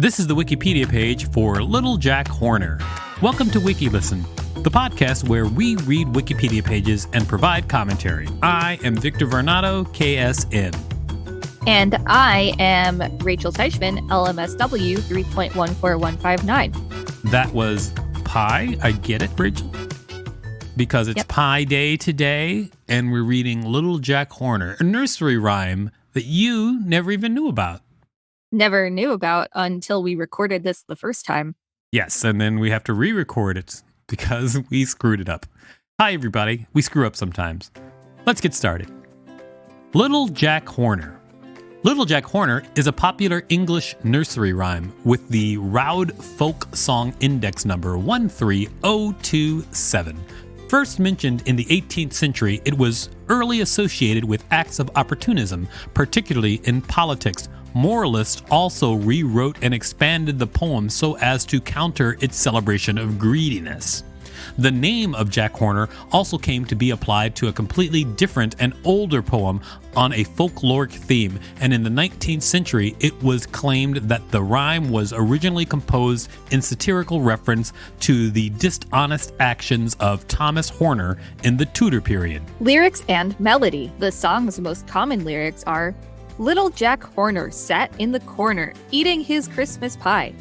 This is the Wikipedia page for Little Jack Horner. Welcome to WikiListen, the podcast where we read Wikipedia pages and provide commentary. I am Victor Varnado, KSN. And I am Rachel Teichman, LMSW 3.14159. That was Pi. I get it, Rachel. Because it's Pi Day today, and we're reading Little Jack Horner, a nursery rhyme that you never even knew about. Never knew about until we recorded this the first time. Yes, and then we have to re-record it because we screwed it up. Hi, everybody. We screw up sometimes. Let's get started. Little Jack Horner. Little Jack Horner is a popular English nursery rhyme with the Roud Folk Song Index number 13027. First mentioned in the 18th century, it was early associated with acts of opportunism, particularly in politics. Moralists also rewrote and expanded the poem so as to counter its celebration of greediness. The name of Jack Horner also came to be applied to a completely different and older poem on a folkloric theme, and in the 19th century it was claimed that the rhyme was originally composed in satirical reference to the dishonest actions of Thomas Horner in the Tudor period. Lyrics and melody. The song's most common lyrics are, "Little Jack Horner sat in the corner eating his Christmas pie.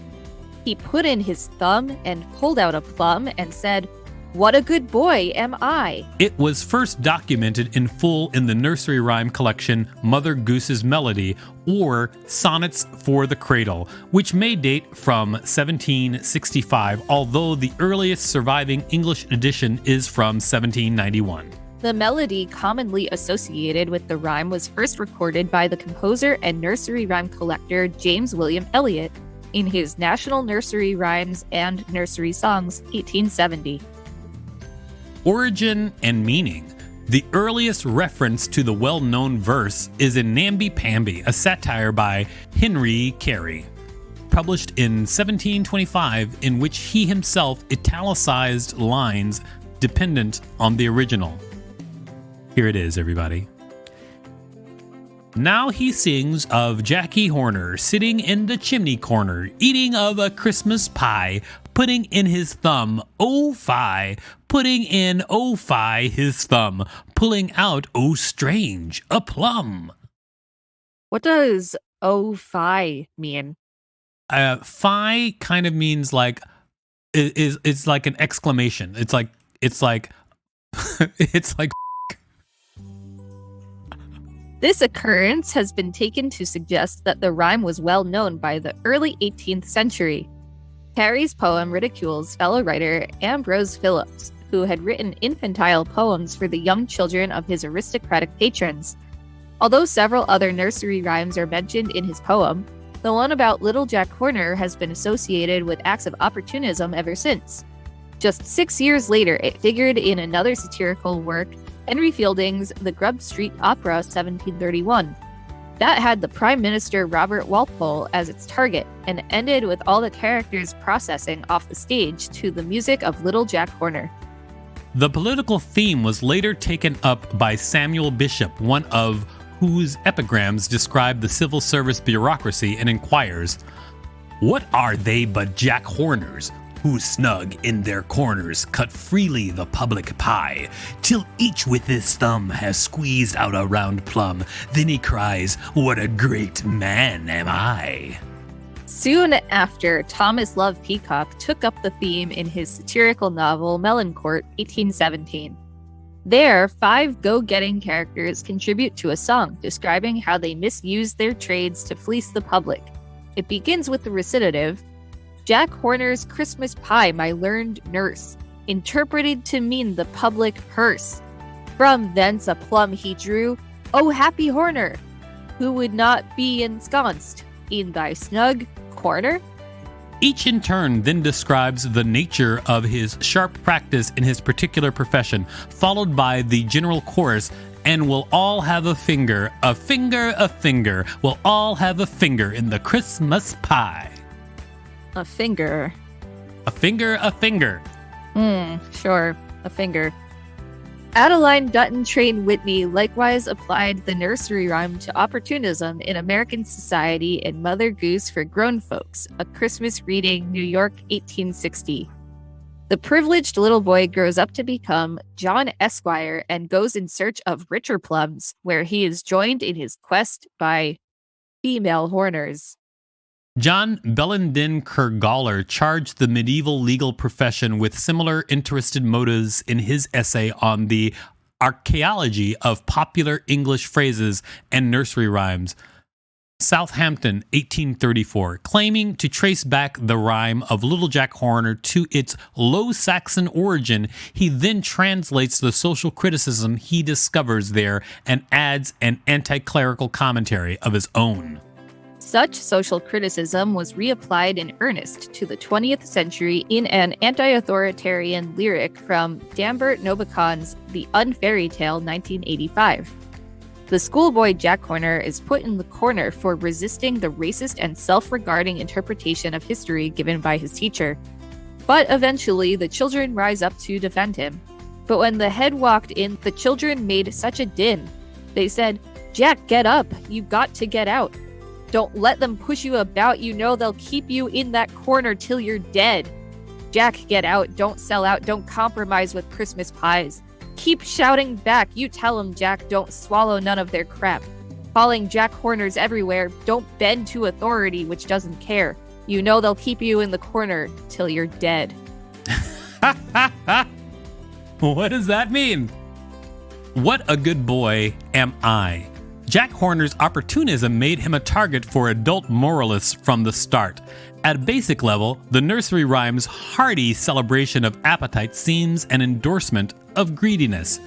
He put in his thumb and pulled out a plum and said, 'What a good boy am I.'" It was first documented in full in the nursery rhyme collection Mother Goose's Melody, or Sonnets for the Cradle, which may date from 1765, although the earliest surviving English edition is from 1791. The melody commonly associated with the rhyme was first recorded by the composer and nursery rhyme collector James William Eliot in his National Nursery Rhymes and Nursery Songs, 1870. Origin and meaning. The earliest reference to the well-known verse is in Namby-Pamby, a satire by Henry Carey, published in 1725, in which he himself italicized lines dependent on the original. Here it is, everybody. Now he sings of Jacky Horner sitting in the chimney corner, eating of a Christmas pie, putting in his thumb, oh fie, putting in, oh fie, his thumb, pulling out, oh strange, a plum. What does "oh fie" mean? Fie kind of means like, it's like an exclamation. It's like, it's like. This occurrence has been taken to suggest that the rhyme was well known by the early 18th century. Carey's poem ridicules fellow writer Ambrose Phillips, who had written infantile poems for the young children of his aristocratic patrons. Although several other nursery rhymes are mentioned in his poem, the one about Little Jack Horner has been associated with acts of opportunism ever since. Just 6 years later, it figured in another satirical work, Henry Fielding's The Grub Street Opera, 1731. That had the Prime Minister Robert Walpole as its target, and ended with all the characters processing off the stage to the music of Little Jack Horner. The political theme was later taken up by Samuel Bishop, one of whose epigrams describe the civil service bureaucracy, and inquires, "What are they but Jack Horners, who snug in their corners cut freely the public pie, till each with his thumb has squeezed out a round plum. Then he cries, 'What a great man am I.'" Soon after, Thomas Love Peacock took up the theme in his satirical novel Melancourt, 1817. There, 5 go-getting characters contribute to a song describing how they misused their trades to fleece the public. It begins with the recitative, "Jack Horner's Christmas pie, my learned nurse, interpreted to mean the public purse. From thence a plum he drew, O happy Horner, who would not be ensconced in thy snug corner?" Each in turn then describes the nature of his sharp practice in his particular profession, followed by the general chorus, "And we'll all have a finger, a finger, a finger, we'll all have a finger in the Christmas pie." A finger. A finger, a finger. Sure, a finger. Adeline Dutton Train Whitney likewise applied the nursery rhyme to opportunism in American Society in Mother Goose for Grown Folks, A Christmas Reading, New York, 1860. The privileged little boy grows up to become John Esquire and goes in search of richer plums, where he is joined in his quest by female horners. John Bellenden Kergaller charged the medieval legal profession with similar interested motives in his essay on the archaeology of popular English phrases and nursery rhymes. Southampton, 1834, claiming to trace back the rhyme of Little Jack Horner to its Low Saxon origin, he then translates the social criticism he discovers there and adds an anti-clerical commentary of his own. Such social criticism was reapplied in earnest to the 20th century in an anti-authoritarian lyric from Dambert Nobicon's The Unfairy Tale, 1985. The schoolboy Jack Horner is put in the corner for resisting the racist and self-regarding interpretation of history given by his teacher. But eventually, the children rise up to defend him. But when the head walked in, the children made such a din. They said, "Jack, get up. You got to get out. Don't let them push you about. You know they'll keep you in that corner till you're dead. Jack, get out. Don't sell out. Don't compromise with Christmas pies. Keep shouting back. You tell them, Jack, don't swallow none of their crap. Calling Jack Horners everywhere. Don't bend to authority, which doesn't care. You know they'll keep you in the corner till you're dead." What does that mean? What a good boy am I. Jack Horner's opportunism made him a target for adult moralists from the start. At a basic level, the nursery rhyme's hearty celebration of appetite seems an endorsement of greediness.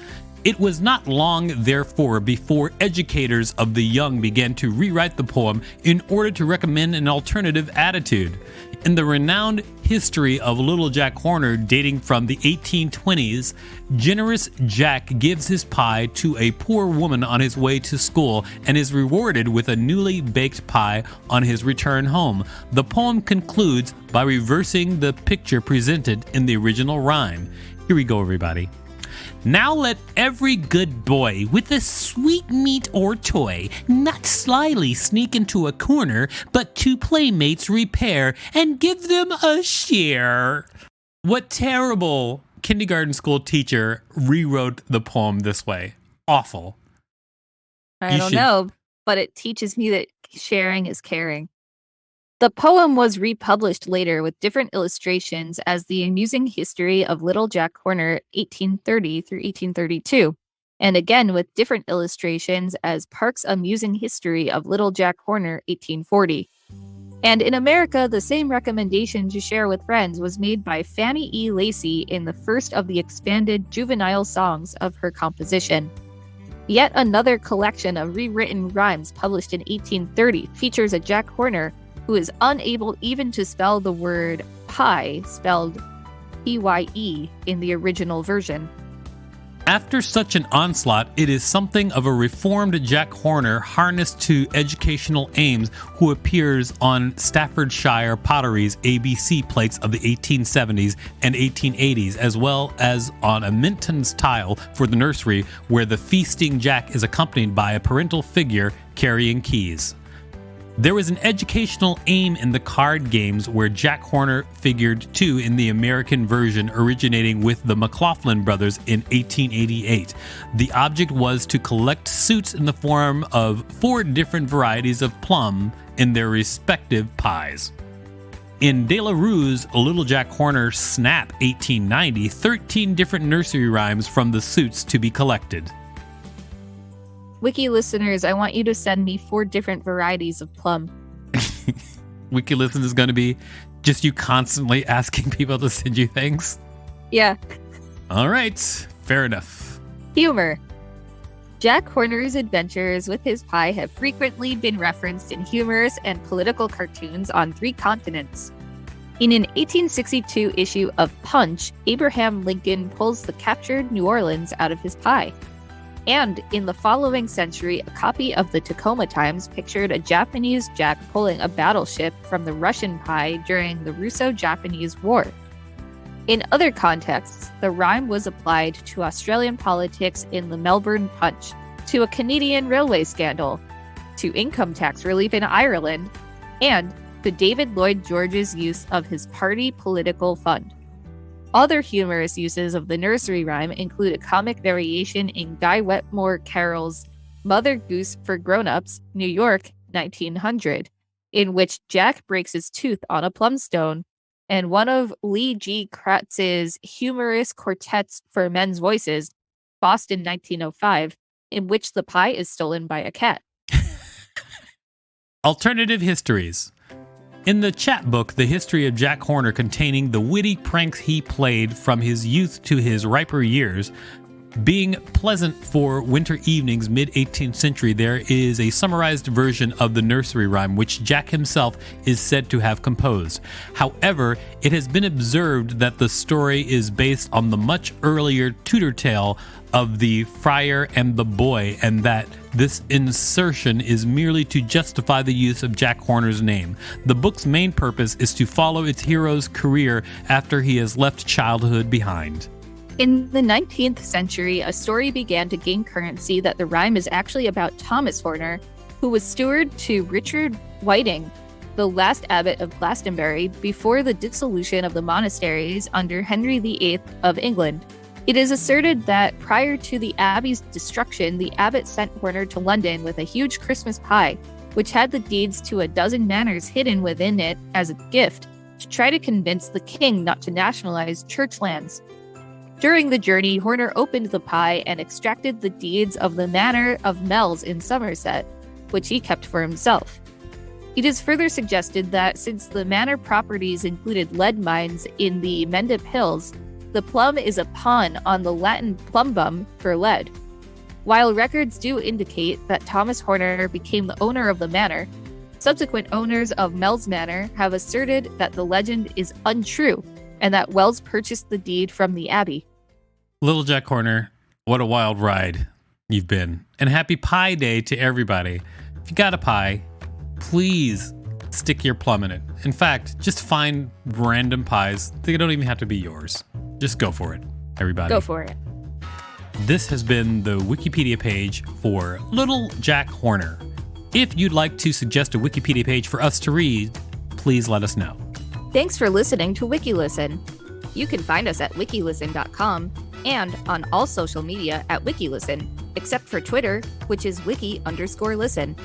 It was not long, therefore, before educators of the young began to rewrite the poem in order to recommend an alternative attitude. In the renowned History of Little Jack Horner, dating from the 1820s, generous Jack gives his pie to a poor woman on his way to school and is rewarded with a newly baked pie on his return home. The poem concludes by reversing the picture presented in the original rhyme. Here we go, everybody. Now let every good boy with a sweet meat or toy not slyly sneak into a corner, but to playmates repair and give them a share. What terrible kindergarten school teacher rewrote the poem this way? Awful. I don't know, but it teaches me that sharing is caring. The poem was republished later with different illustrations as The Amusing History of Little Jack Horner, 1830 through 1832, and again with different illustrations as Park's Amusing History of Little Jack Horner, 1840. And in America, the same recommendation to share with friends was made by Fannie E. Lacey in the first of the expanded juvenile songs of her composition. Yet another collection of rewritten rhymes published in 1830 features a Jack Horner who is unable even to spell the word pie, spelled P-Y-E, in the original version. After such an onslaught, it is something of a reformed Jack Horner harnessed to educational aims who appears on Staffordshire Pottery's ABC plates of the 1870s and 1880s, as well as on a Minton's tile for the nursery, where the feasting Jack is accompanied by a parental figure carrying keys. There was an educational aim in the card games where Jack Horner figured too in the American version originating with the McLaughlin brothers in 1888. The object was to collect suits in the form of 4 different varieties of plum in their respective pies. In De La Rue's Little Jack Horner Snap 1890, 13 different nursery rhymes from the suits to be collected. Wiki listeners, I want you to send me 4 different varieties of plum. Wiki listeners is going to be just you constantly asking people to send you things? Yeah. All right. Fair enough. Humor. Jack Horner's adventures with his pie have frequently been referenced in humorous and political cartoons on 3 continents. In an 1862 issue of Punch, Abraham Lincoln pulls the captured New Orleans out of his pie. And in the following century, a copy of the Tacoma Times pictured a Japanese Jack pulling a battleship from the Russian pie during the Russo-Japanese War. In other contexts, the rhyme was applied to Australian politics in the Melbourne Punch, to a Canadian railway scandal, to income tax relief in Ireland, and to David Lloyd George's use of his party political fund. Other humorous uses of the nursery rhyme include a comic variation in Guy Wetmore Carroll's Mother Goose for Grown-Ups, New York, 1900, in which Jack breaks his tooth on a plum stone, and one of Lee G. Kratz's humorous quartets for men's voices, Boston, 1905, in which the pie is stolen by a cat. Alternative histories. In the chapbook, The History of Jack Horner, containing the witty pranks he played from his youth to his riper years, being pleasant for winter evenings mid-18th century, there is a summarized version of the nursery rhyme which Jack himself is said to have composed. However, it has been observed that the story is based on the much earlier Tudor tale of the Friar and the Boy, and that this insertion is merely to justify the use of Jack Horner's name. The book's main purpose is to follow its hero's career after he has left childhood behind. In the 19th century, a story began to gain currency that the rhyme is actually about Thomas Horner, who was steward to Richard Whiting, the last abbot of Glastonbury, before the dissolution of the monasteries under Henry VIII of England. It is asserted that prior to the abbey's destruction, the abbot sent Horner to London with a huge Christmas pie, which had the deeds to a dozen manors hidden within it as a gift, to try to convince the king not to nationalize church lands. During the journey, Horner opened the pie and extracted the deeds of the manor of Mells in Somerset, which he kept for himself. It is further suggested that since the manor properties included lead mines in the Mendip Hills, the plum is a pun on the Latin plumbum for lead. While records do indicate that Thomas Horner became the owner of the manor, subsequent owners of Mells Manor have asserted that the legend is untrue and that Wells purchased the deed from the abbey. Little Jack Horner, what a wild ride you've been. And happy Pie Day to everybody. If you got a pie, please stick your plum in it. In fact, just find random pies. They don't even have to be yours. Just go for it, everybody. Go for it. This has been the Wikipedia page for Little Jack Horner. If you'd like to suggest a Wikipedia page for us to read, please let us know. Thanks for listening to WikiListen. You can find us at wikilisten.com and on all social media at WikiListen, except for Twitter, which is wiki_listen.